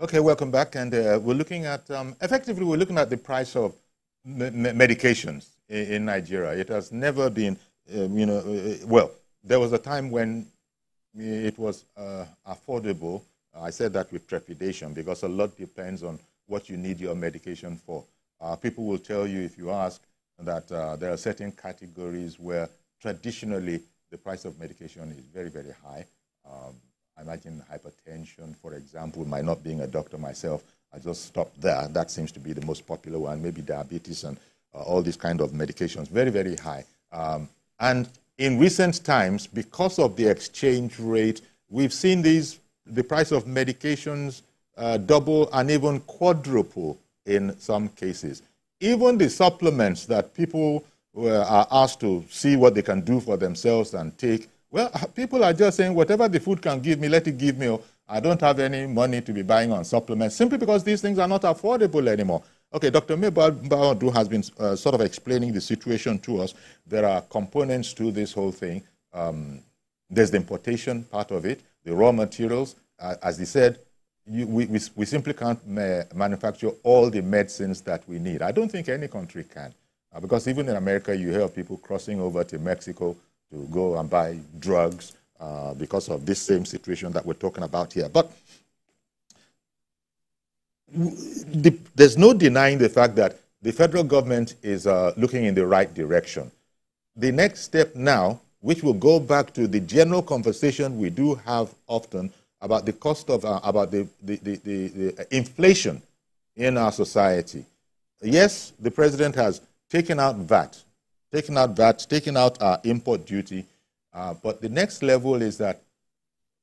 Okay, welcome back. And we're looking at, effectively, we're looking at the price of medications in Nigeria. It has never been, well, there was a time when it was affordable. I said that with trepidation because a lot depends on what you need your medication for. People will tell you, if you ask, that there are certain categories where traditionally the price of medication is very, very high. I imagine hypertension, for example, my not being a doctor myself, I just stopped there. That seems to be the most popular one, maybe diabetes and all these kind of medications, very, very high. And in recent times, because of the exchange rate, we've seen the price of medications double and even quadruple in some cases. Even the supplements that people are asked to see what they can do for themselves and take, well, people are just saying, whatever the food can give me, let it give me. I don't have any money to be buying on supplements, simply because these things are not affordable anymore. Okay, Dr. Mebadu has been sort of explaining the situation to us. There are components to this whole thing. There's the importation part of it, the raw materials. As he said, we simply can't manufacture all the medicines that we need. I don't think any country can, because even in America, you hear of people crossing over to Mexico to go and buy drugs because of this same situation that we're talking about here. But there's no denying the fact that the federal government is looking in the right direction. The next step now, which will go back to the general conversation we do have often about the cost of, about the inflation in our society. Yes, the president has taken out VAT, taken out our import duty, but the next level is that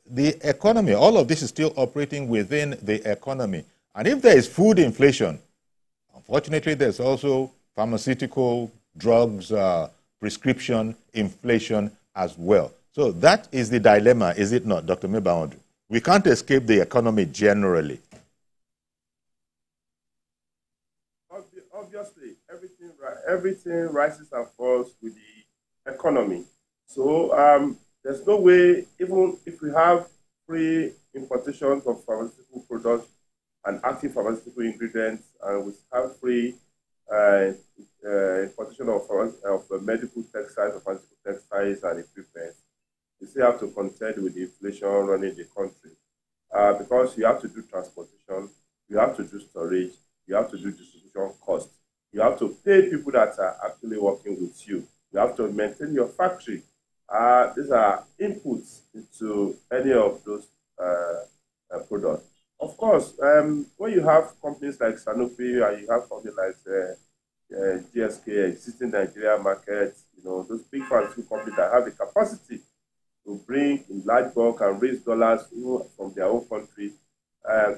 the economy, all of this is still operating within the economy. And if there is food inflation, unfortunately, there's also pharmaceutical, drugs, prescription inflation as well. So that is the dilemma, is it not, Dr. Mebadu? We can't escape the economy generally. Obviously, everything rises and falls with the economy. So there's no way, even if we have free importations of pharmaceutical products and active pharmaceutical ingredients, and we have free importation of medical textiles, of pharmaceutical textiles and equipment, we still have to contend with the inflation running the country. Because you have to do transportation, you have to do storage, you have to do distribution costs, you have to pay people that are actually working with you, you have to maintain your factory. These are inputs into any of those products. Of course, when you have companies like Sanofi and you have companies like GSK existing Nigeria markets, those big pharmaceutical companies that have the capacity to bring in large bulk and raise dollars from their own country,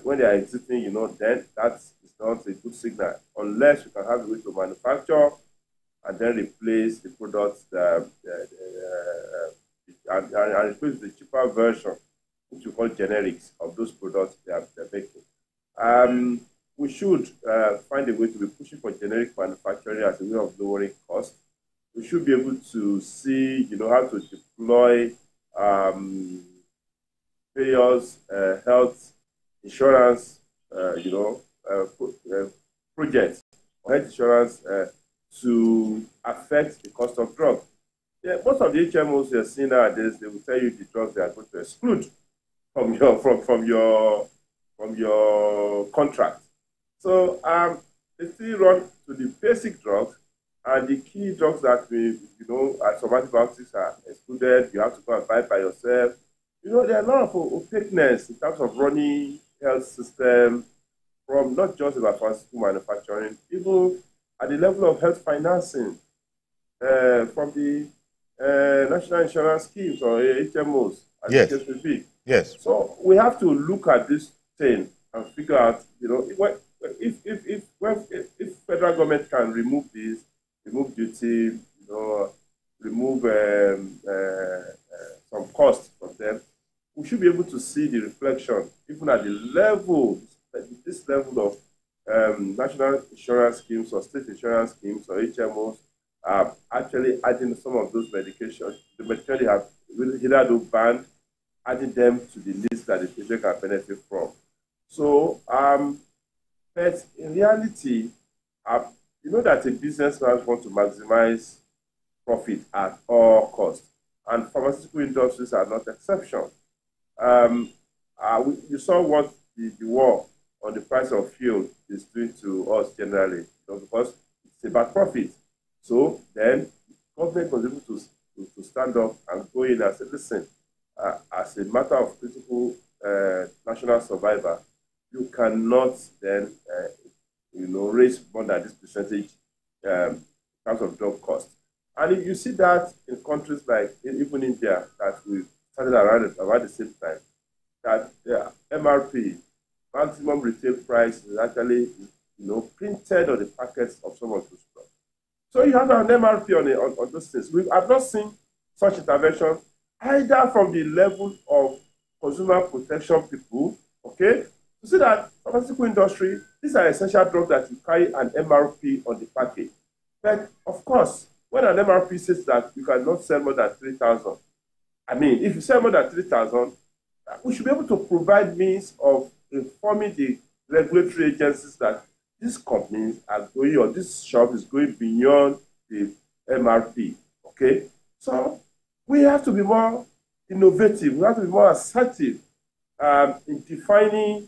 when they are exiting, then that is not a good signal, unless you can have a way to manufacture and then replace the products and replace the cheaper version, which we call generics of those products they're making. We should find a way to be pushing for generic manufacturing as a way of lowering costs. We should be able to see, how to deploy payers, health insurance, projects, or health insurance to affect the cost of drugs. Yeah, most of the HMOs you're seeing nowadays, they will tell you the drugs they are going to exclude from your contract. So they still run to the basic drugs, and the key drugs that some antibiotics are excluded. You have to go and buy by yourself. There are a lot of opaqueness in terms of running health system, from not just about pharmaceutical manufacturing, even at the level of health financing, from the national insurance schemes or HMOs, as Yes. the case may be. Yes. So we have to look at this thing and figure out, if federal government can remove this, remove duty, remove some costs from them, we should be able to see the reflection, even at the level, this level of national insurance schemes or state insurance schemes or HMOs are actually adding some of those medications. The medication they have either banned, adding them to the list that the patient can benefit from. So, but in reality, you know that a businessman wants to maximize profit at all costs, and pharmaceutical industries are not exception. You saw what the war on the price of fuel is doing to us generally, because it's about profit. So then government was able to stand up and go in and say, listen, as a matter of critical national survival, you cannot then, raise more than this percentage in terms of drug cost. And if you see that in countries like even India, that we started around the same time, that the MRP, maximum retail price, is actually printed on the packets of some of those drugs. So you have an MRP on those things. I've not seen such intervention either from the level of consumer protection people, okay? You see that pharmaceutical industry, these are essential drugs that you carry an MRP on the package. But of course, when an MRP says that you cannot sell more than 3,000, I mean, if you sell more than 3,000, we should be able to provide means of informing the regulatory agencies that these companies are going, or this shop is going beyond the MRP, okay? So we have to be more innovative. We have to be more assertive in defining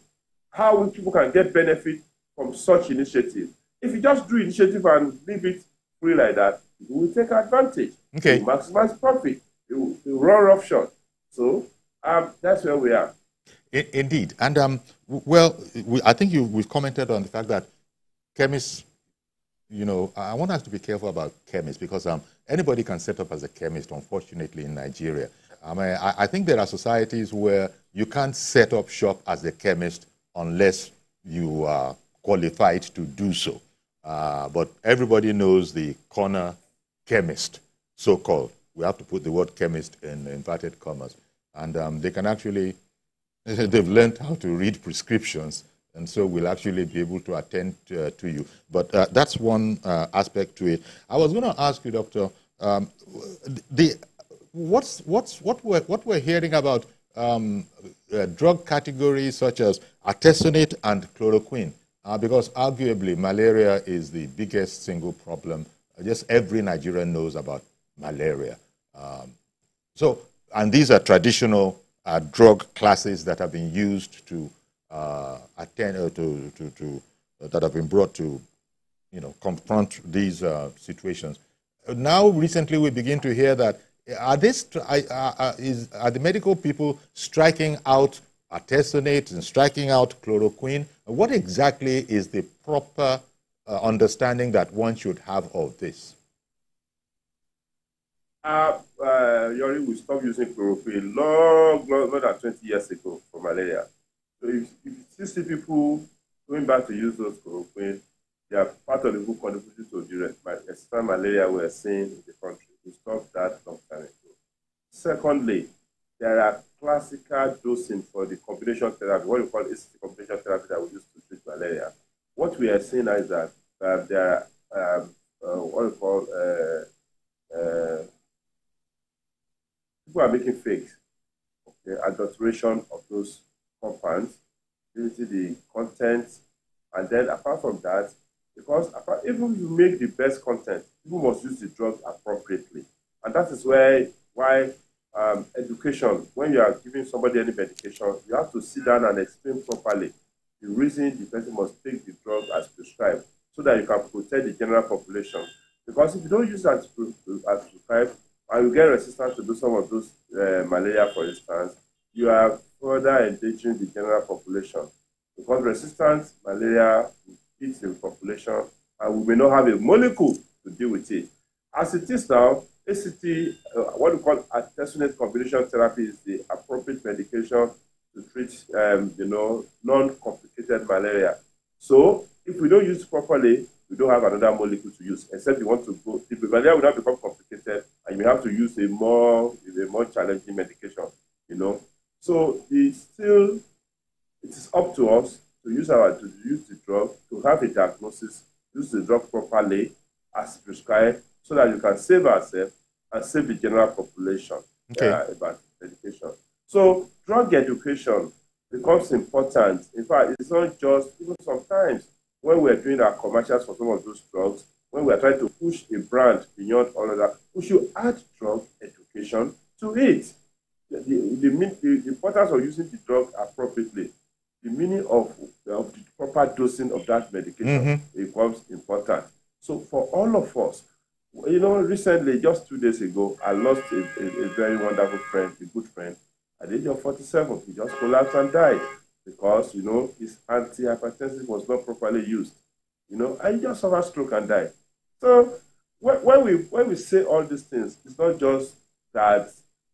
how people can get benefit from such initiative. If you just do initiative and leave it free like that, we will take advantage. Okay. We will maximize profit. We will run roughshod. So that's where we are. Indeed. And, I think we've commented on the fact that chemists, I want us to be careful about chemists, because anybody can set up as a chemist, unfortunately, in Nigeria. I think there are societies where you can't set up shop as a chemist unless you are qualified to do so. But everybody knows the corner chemist, so-called. We have to put the word chemist in inverted commas. And they can actually, they've learned how to read prescriptions, and so we'll actually be able to attend to you. But that's one aspect to it. I was going to ask you, Doctor, what we're hearing about drug categories such as artesunate and chloroquine, because arguably malaria is the biggest single problem. Just every Nigerian knows about malaria. And these are traditional drug classes that have been used to that have been brought to, confront these situations. Now, recently, we begin to hear that are the medical people striking out artesunate and striking out chloroquine? What exactly is the proper understanding that one should have of this? Yori, we stopped using chloroquine more than 20 years ago for malaria. So if you still see people going back to use those chloroquine, they are part of the who contributed to the extreme malaria we are seeing in the country. We stopped that long time ago. Secondly, there are classical dosing for the combination therapy, what we call ACT combination therapy that we use to treat malaria. What we are seeing is that there are what we call people are making fakes, okay, adulteration of those compounds, limiting the content, and then apart from that, because even if you make the best content, people must use the drug appropriately, and that is why education. When you are giving somebody any medication, you have to sit down and explain properly the reason the person must take the drug as prescribed, so that you can protect the general population. Because if you don't use it as prescribed, and you get resistance to do some of those malaria, for instance, you are further endangering the general population. Because resistant malaria hits the population, and we may not have a molecule to deal with it. As it is now, ACT, what we call artesunate combination therapy, is the appropriate medication to treat, non-complicated malaria. So, if we don't use it properly, we don't have another molecule to use, except you want to go. The malaria will not become complicated, and you have to use a more challenging medication. So it is up to us to use the drug, to have a diagnosis, use the drug properly as prescribed, so that you can save ourselves and save the general population about medication. So drug education, becomes important. In fact, it's not just, even sometimes when we're doing our commercials for some of those drugs, when we're trying to push a brand beyond all of that, we should add drug education to it. The importance of using the drug appropriately, the meaning of the proper dosing of that medication becomes important. So for all of us, you know, recently, just 2 days ago, I lost a very wonderful friend, a good friend. At the age of 47, he just collapsed and died because, you know, his antihypertensive was not properly used. You know, and he just suffered stroke and died. So when we say all these things, it's not just that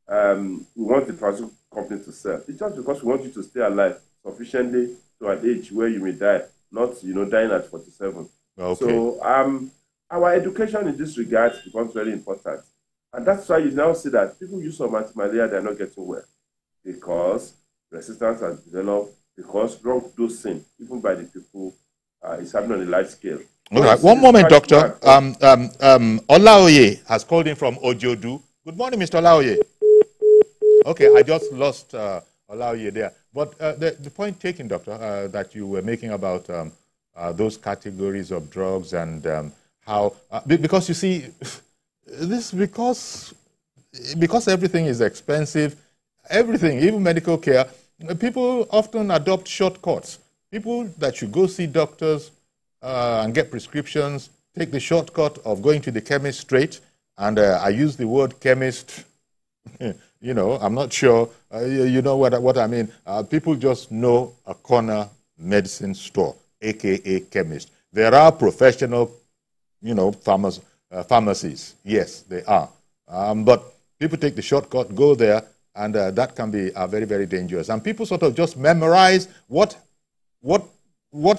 we want the pharmaceutical company to sell. It's just because we want you to stay alive sufficiently to an age where you may die, not, you know, dying at 47. Okay. So our education in this regard becomes very important. And that's why you now see that people use some anti-malaria, they're not getting well. Because resistance has developed, because wrong dosing, even by the people, is happening on a large scale. All right, one moment, Doctor. Olaoye has called in from Ojodu. Good morning, Mr. Olaoye. Okay, I just lost Olaoye there. But the point taken, Doctor, that you were making about those categories of drugs and how, because you see, this because everything is expensive, everything, even medical care, people often adopt shortcuts. People that should go see doctors and get prescriptions take the shortcut of going to the chemist straight. And I use the word chemist, you know, I'm not sure, you know what I mean. People just know a corner medicine store, a.k.a. chemist. There are professional, you know, pharmacies. Yes, they are. But people take the shortcut, go there, and that can be very, very dangerous. And people sort of just memorize what's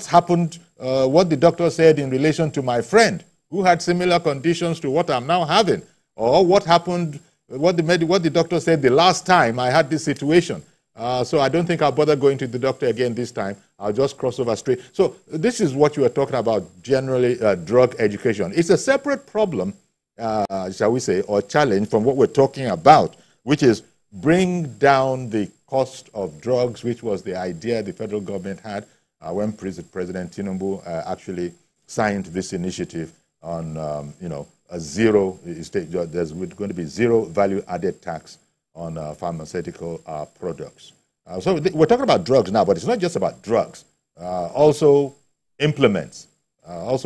happened, what the doctor said in relation to my friend who had similar conditions to what I'm now having, or what happened, what the doctor said the last time I had this situation. So I don't think I'll bother going to the doctor again this time. I'll just cross over straight. So this is what you were talking about, generally, drug education. It's a separate problem, shall we say, or challenge from what we're talking about, which is bring down the cost of drugs, which was the idea the federal government had when President Tinubu actually signed this initiative on, you know, a zero, there's going to be zero value-added tax on pharmaceutical products. So we're talking about drugs now, but it's not just about drugs. Also implements. Are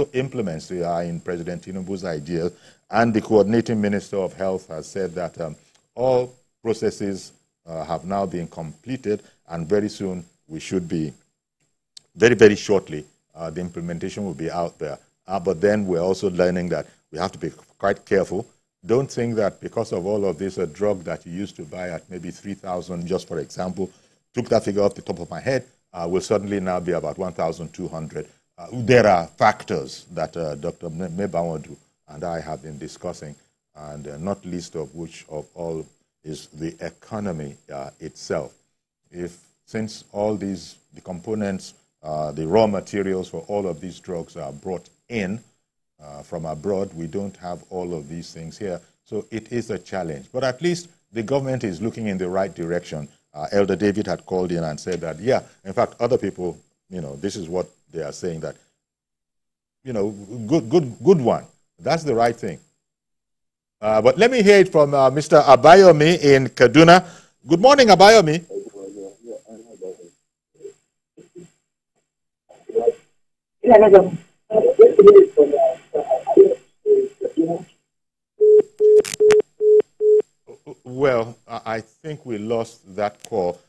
in President Tinubu's ideas. And the coordinating minister of health has said that all processes have now been completed, and very soon we should be, very, very shortly, the implementation will be out there. But then we're also learning that we have to be quite careful. Don't think that because of all of this, a drug that you used to buy at maybe 3,000, just for example, took that figure off the top of my head, will suddenly now be about 1,200. There are factors that Dr. Mebawodu and I have been discussing, and not least of which of all is the economy itself. Since all these, the components, the raw materials for all of these drugs are brought in from abroad, we don't have all of these things here. So it is a challenge. But at least the government is looking in the right direction. Elder David had called in and said that, yeah, in fact, other people, you know, this is what they are saying, that, you know, good one. That's the right thing. But let me hear it from Mr. Abayomi in Kaduna. Good morning, Abayomi. Well, I think we lost that call.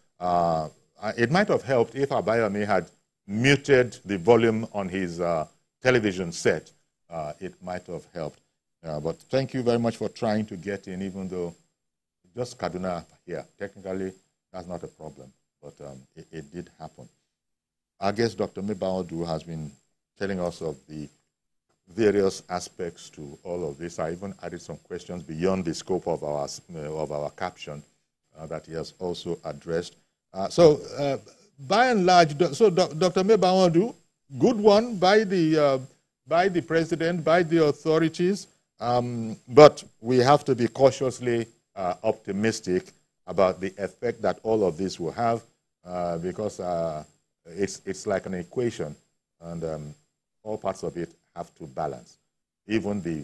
It might have helped if Abayomi had muted the volume on his television set. It might have helped. But thank you very much for trying to get in, even though just Kaduna here. Technically, that's not a problem, but it did happen. I guess Dr. Mebawodu has been telling us of the various aspects to all of this. I even added some questions beyond the scope of our caption that he has also addressed. So by and large, so Dr. Mebawodu, good one by the president, by the authorities, but we have to be cautiously optimistic about the effect that all of this will have. because it's like an equation, and all parts of it have to balance. Even the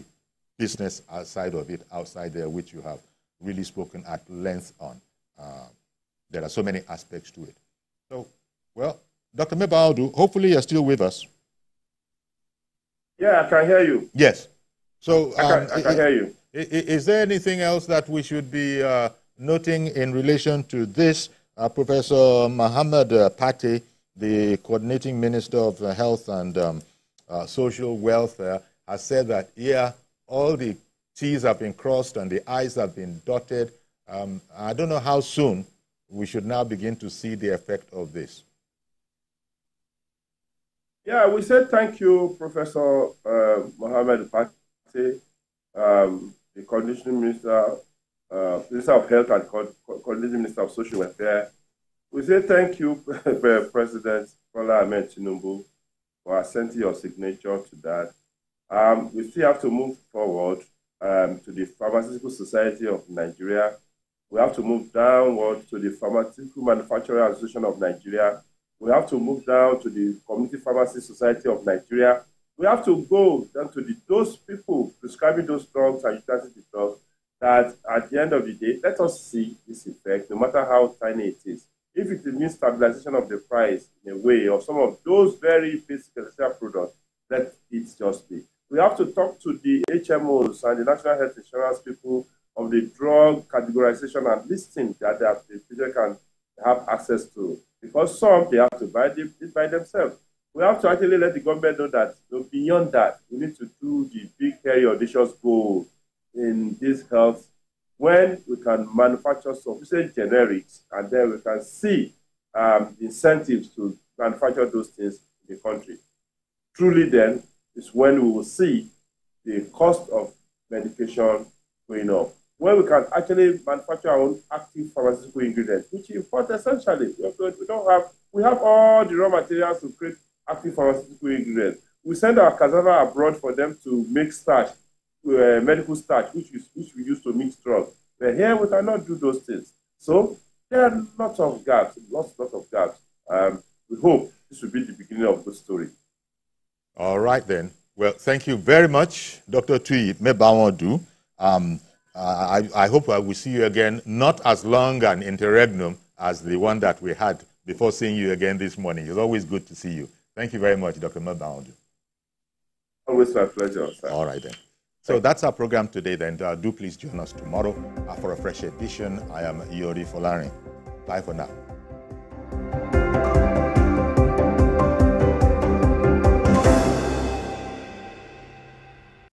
business side of it outside there, which you have really spoken at length on. There are so many aspects to it. So, well, Dr. Mebaudu, hopefully you're still with us. Yeah, I can hear you. Yes. So I can hear you. Is there anything else that we should be noting in relation to this? Professor Mohammed Pate, the coordinating minister of health and social welfare, has said that, yeah, all the T's have been crossed and the I's have been dotted. I don't know how soon we should now begin to see the effect of this. Yeah, we said thank you, Professor Mohammed Pate, the coordinating minister, Minister of Health and coordinating minister of social welfare. We say thank you, President Bola Ahmed Tinubu, for assenting your signature to that. We still have to move forward to the Pharmaceutical Society of Nigeria. We have to move downward to the Pharmaceutical Manufacturing Association of Nigeria. We have to move down to the Community Pharmacy Society of Nigeria. We have to go down to those people prescribing those drugs and utilizing the drugs, that at the end of the day, let us see this effect, no matter how tiny it is. If it means stabilization of the price in a way of some of those very basic essential products, let it just be. We have to talk to the HMOs and the National Health Insurance people of the drug categorization and listing that the patient can have access to. Because some, they have to buy it by themselves. We have to actually let the government know that beyond that, we need to do the big, hairy, audacious goal in this health when we can manufacture sufficient generics and then we can see incentives to manufacture those things in the country. Truly then is when we will see the cost of medication going up. When we can actually manufacture our own active pharmaceutical ingredients, which is what essentially we have all the raw materials to create active pharmaceutical ingredients. We send our cassava abroad for them to make starch, medical starch, which we use to mix drugs. But here we cannot do those things. So there are lots of gaps. We hope this will be the beginning of the story. All right then. Well, thank you very much, Dr. Tui Mebaudu. I hope I will see you again, not as long an interregnum as the one that we had before seeing you again this morning. It's always good to see you. Thank you very much, Dr. Mebaudu. Always my pleasure, sir. All right then. So that's our program today then. Do please join us tomorrow for a fresh edition. I am Yori Folari. Bye for now.